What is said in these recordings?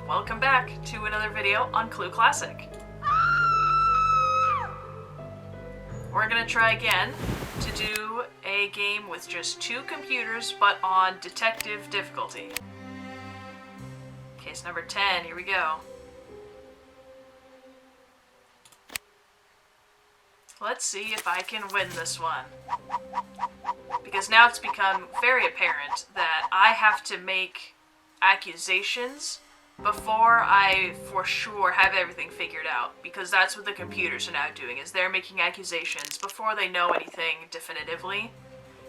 welcome back to another video on Clue Classic. We're gonna try again to do a game with just 2 computers, but on detective difficulty. Case number 10, here we go. Let's see if I can win this one. Because now it's become very apparent that I have to make accusations before I for sure have everything figured out, because that's what the computers are now doing, is they're making accusations before they know anything definitively,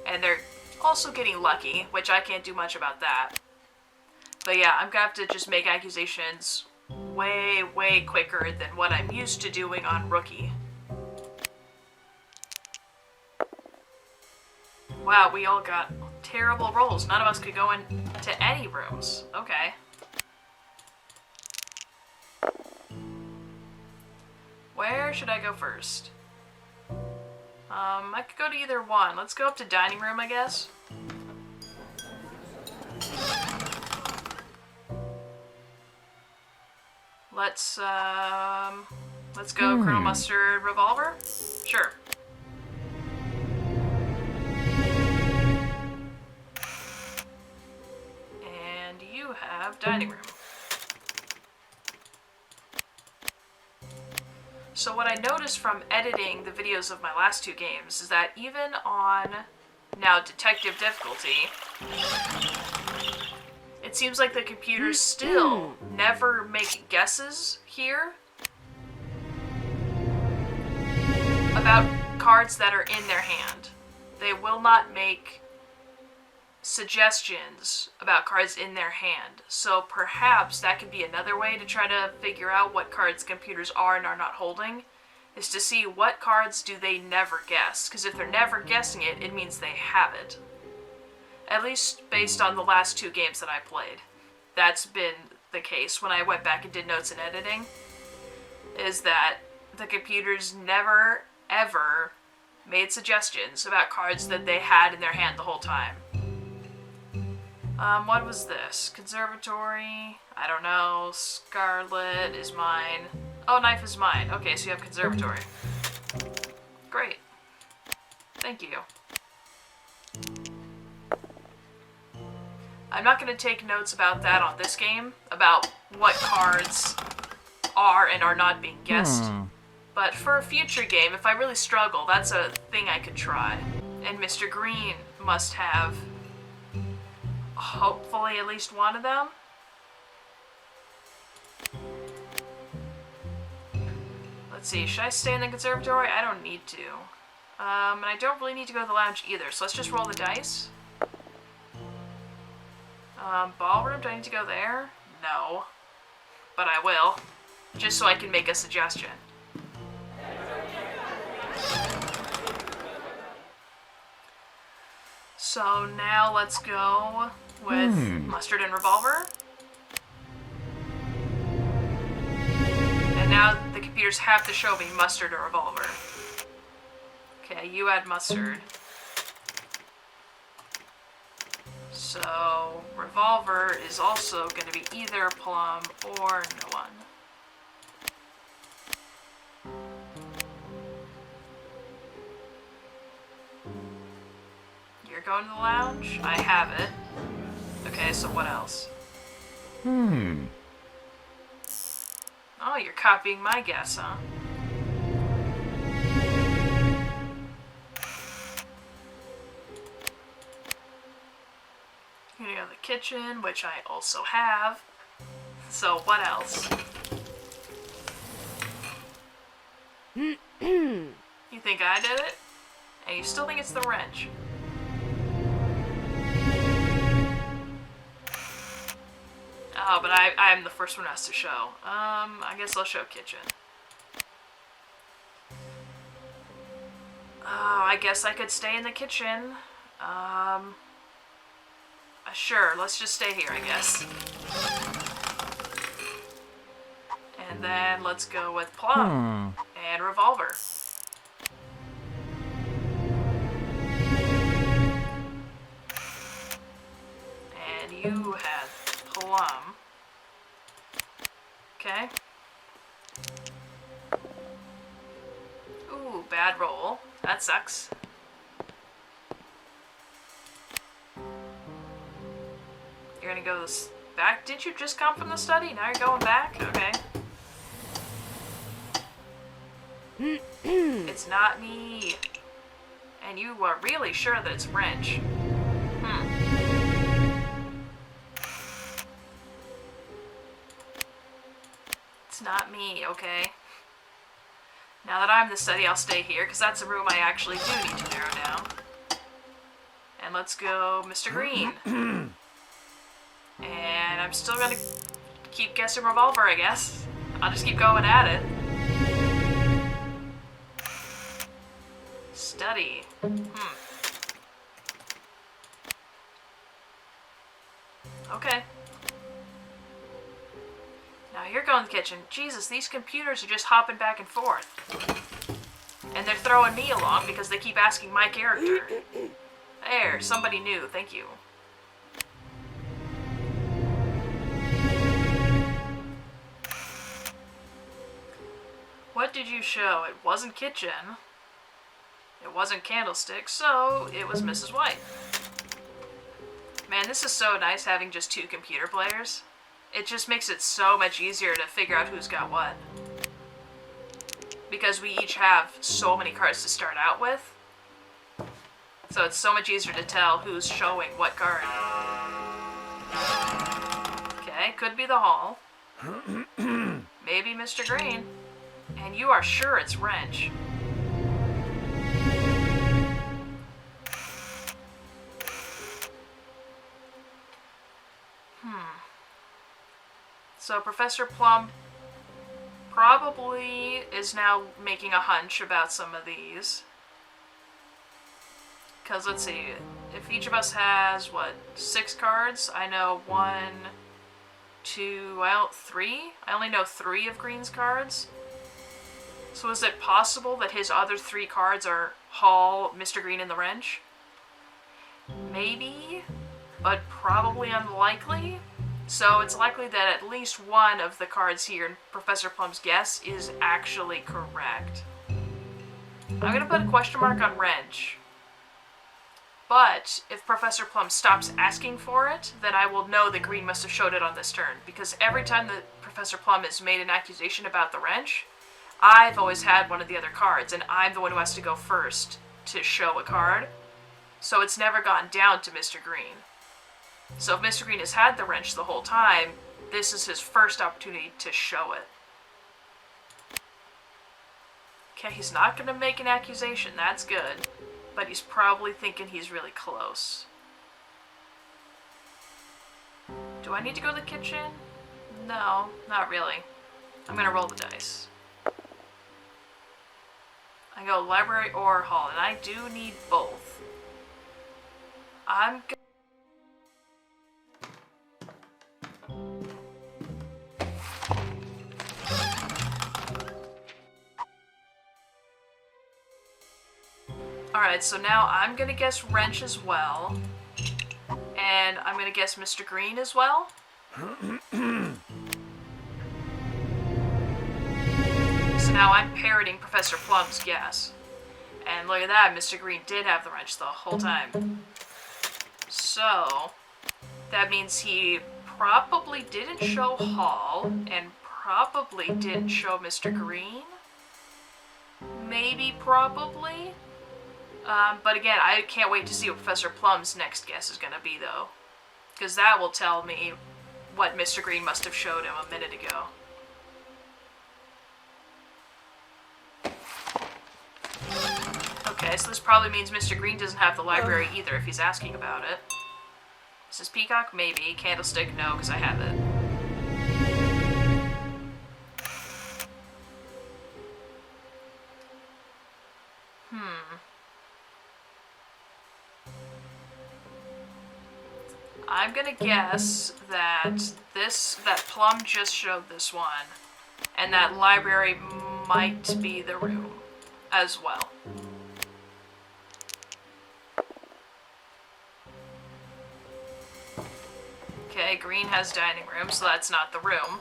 and they're also getting lucky, which I can't do much about that. But yeah, I'm gonna have to just make accusations way quicker than what I'm used to doing on Rookie. Wow, we all got terrible rolls. None of us could go into any rooms. Okay. Where should I go first? I could go to either one. Let's go up to dining room, I guess. Let's go Colonel Mustard Revolver? Sure. And you have dining room. So what I noticed from editing the videos of my last 2 games is that even on now detective difficulty, it seems like the computers still never make guesses here about cards that are in their hand. They will not make suggestions about cards in their hand. So perhaps that could be another way to try to figure out what cards computers are and are not holding, is to see what cards do they never guess. Because if they're never guessing it, it means they have it. At least based on the last 2 games that I played. That's been the case when I went back and did notes and editing, is that the computers never, ever made suggestions about cards that they had in their hand the whole time. What was this? Conservatory? I don't know. Scarlet is mine. Oh, knife is mine. Okay, so you have conservatory. Great. Thank you. I'm not going to take notes about that on this game, about what cards are and are not being guessed. But for a future game, if I really struggle, that's a thing I could try. And Mr. Green must have hopefully at least one of them. Let's see, should I stay in the conservatory? I don't need to. And I don't really need to go to the lounge either, so let's just roll the dice. Ballroom, do I need to go there? No. But I will, just so I can make a suggestion. So now let's go with Mustard and Revolver. And now the computers have to show me Mustard or Revolver. Okay, you add Mustard. So Revolver is also going to be either Plum or no one. You're going to the lounge? I have it. Okay, so what else? Oh, you're copying my guess, huh? You're gonna go to the kitchen, which I also have. So what else? You think I did it? And you still think it's the wrench? Oh, but I'm the first one who has to show. I guess I'll show kitchen. Oh, I guess I could stay in the kitchen. Sure, let's just stay here, I guess. And then let's go with Plum and Revolver. And you had Plum. Okay. Ooh, bad roll. That sucks. You're gonna go this back? Did you just come from the study? Now you're going back? Okay. It's not me. And you are really sure that it's wrench. It's not me, okay? Now that I'm the study, I'll stay here, because that's a room I actually do need to narrow down. And let's go Mr. Green. And I'm still gonna keep guessing revolver, I guess. I'll just keep going at it. Study. Okay. Now you're going to the kitchen. Jesus, these computers are just hopping back and forth. And they're throwing me along because they keep asking my character. There, somebody new. Thank you. What did you show? It wasn't kitchen. It wasn't candlestick, so it was Mrs. White. Man, this is so nice having just 2 computer players. It just makes it so much easier to figure out who's got what. Because we each have so many cards to start out with. So it's so much easier to tell who's showing what card. Okay, could be the hall. Maybe Mr. Green. And you are sure it's wrench. So Professor Plum probably is now making a hunch about some of these. Because let's see, if each of us has, what, 6 cards? I know 1, 2, 3? I only know 3 of Green's cards. So is it possible that his other 3 cards are Hall, Mr. Green, and the wrench? Maybe, but probably unlikely. So it's likely that at least one of the cards here in Professor Plum's guess is actually correct. I'm going to put a question mark on wrench. But if Professor Plum stops asking for it, then I will know that Green must have showed it on this turn. Because every time that Professor Plum has made an accusation about the wrench, I've always had one of the other cards, and I'm the one who has to go first to show a card. So it's never gotten down to Mr. Green. So if Mr. Green has had the wrench the whole time, this is his first opportunity to show it. Okay, he's not going to make an accusation, that's good. But he's probably thinking he's really close. Do I need to go to the kitchen? No, not really. I'm going to roll the dice. I go library or hall, and I do need both. I'm going Alright, so now I'm going to guess wrench as well. And I'm going to guess Mr. Green as well. So now I'm parroting Professor Plum's guess. And look at that, Mr. Green did have the wrench the whole time. So, that means he probably didn't show Hall, and probably didn't show Mr. Green. Maybe, probably. But again, I can't wait to see what Professor Plum's next guess is going to be, though. Because that will tell me what Mr. Green must have showed him a minute ago. Okay, so this probably means Mr. Green doesn't have the library either if he's asking about it. Is this Peacock? Maybe. Candlestick? No, because I have it. I'm gonna guess that Plum just showed this one, and that library might be the room as well. Okay, Green has dining room, so that's not the room.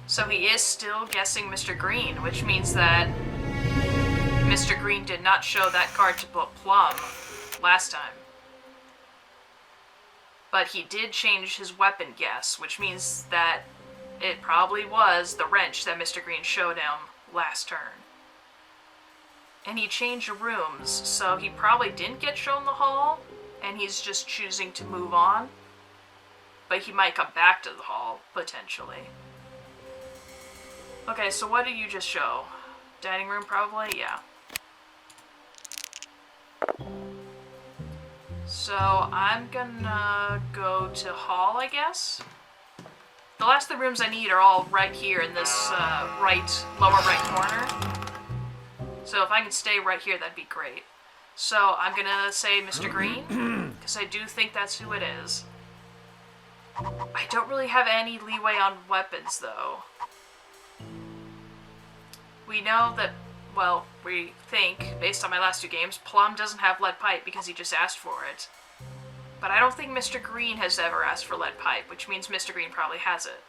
So he is still guessing Mr. Green, which means that Mr. Green did not show that card to Plum last time. But he did change his weapon guess, which means that it probably was the wrench that Mr. Green showed him last turn. And he changed rooms, so he probably didn't get shown the hall, and he's just choosing to move on. But he might come back to the hall, potentially. Okay, so what did you just show? Dining room, probably? Yeah. So, I'm gonna go to hall, I guess? The last 3 rooms I need are all right here in this lower right corner. So if I can stay right here, that'd be great. So I'm gonna say Mr. Green, because I do think that's who it is. I don't really have any leeway on weapons, though. We know that, well, we think, based on my last 2 games, Plum doesn't have lead pipe because he just asked for it. But I don't think Mr. Green has ever asked for lead pipe, which means Mr. Green probably has it.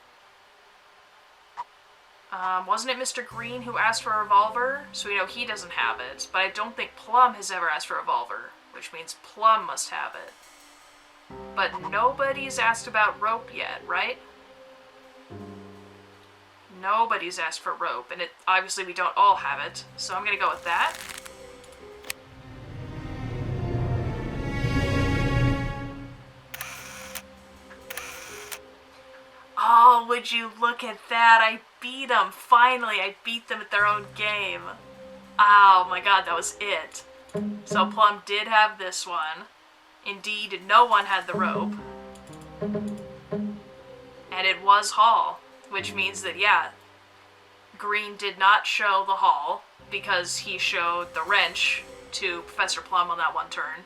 Wasn't it Mr. Green who asked for a revolver? So we know he doesn't have it, but I don't think Plum has ever asked for a revolver, which means Plum must have it. But nobody's asked about rope yet, right? Nobody's asked for rope, and obviously we don't all have it, so I'm gonna go with that. Oh, would you look at that? I beat them. Finally, I beat them at their own game. Oh my god, that was it. So Plum did have this one. Indeed, no one had the rope. And it was Hall, which means that, yeah, Green did not show the Hall because he showed the wrench to Professor Plum on that one turn.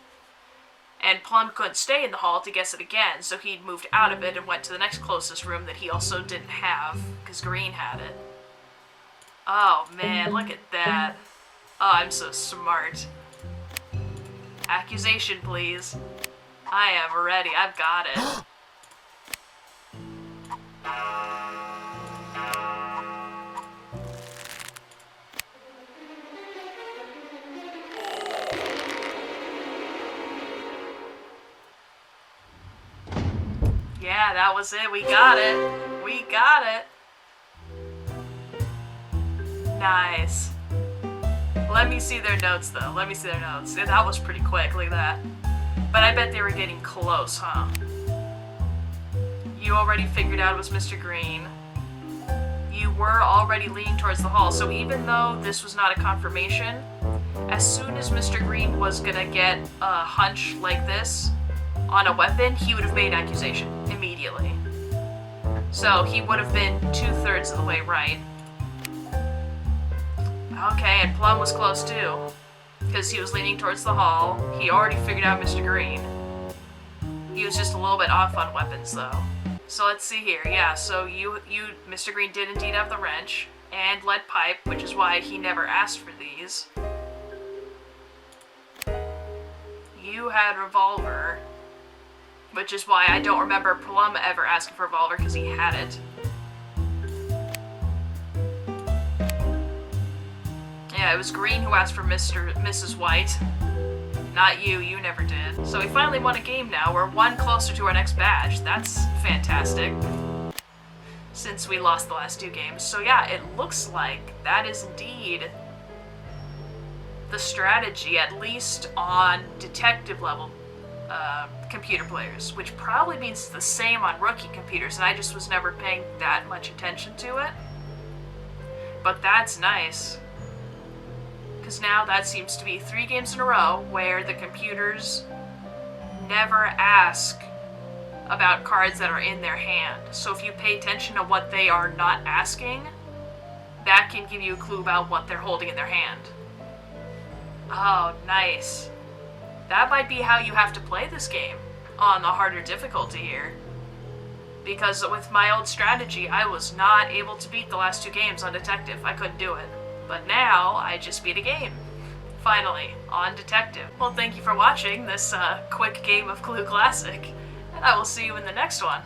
And Plum couldn't stay in the hall to guess it again, so he moved out of it and went to the next closest room that he also didn't have, because Green had it. Oh man, look at that. Oh, I'm so smart. Accusation, please. I am ready, I've got it. Yeah, that was it. We got it. We got it. Nice. Let me see their notes, though. Let me see their notes. Yeah, that was pretty quick. Look at that. But I bet they were getting close, huh? You already figured out it was Mr. Green. You were already leaning towards the hall, so even though this was not a confirmation, as soon as Mr. Green was gonna get a hunch like this on a weapon, he would have made accusation immediately. So he would have been 2/3 of the way right. Okay, and Plum was close too, because he was leaning towards the hall. He already figured out Mr. Green. He was just a little bit off on weapons though. So let's see here. Yeah, so Mr. Green did indeed have the wrench and lead pipe, which is why he never asked for these. You had revolver, which is why I don't remember Plum ever asking for a revolver, because he had it. Yeah, it was Green who asked for Mrs. White. Not you, you never did. So we finally won a game now. We're one closer to our next badge. That's fantastic. Since we lost the last 2 games. So yeah, it looks like that is indeed the strategy, at least on detective level computer players, which probably means the same on rookie computers, and I just was never paying that much attention to it. But that's nice. Because now that seems to be 3 games in a row where the computers never ask about cards that are in their hand. So if you pay attention to what they are not asking, that can give you a clue about what they're holding in their hand. Oh, nice. That might be how you have to play this game on the harder difficulty here. Because with my old strategy, I was not able to beat the last 2 games on Detective. I couldn't do it. But now, I just beat a game. finally, on Detective. Well, thank you for watching this quick game of Clue Classic, and I will see you in the next one.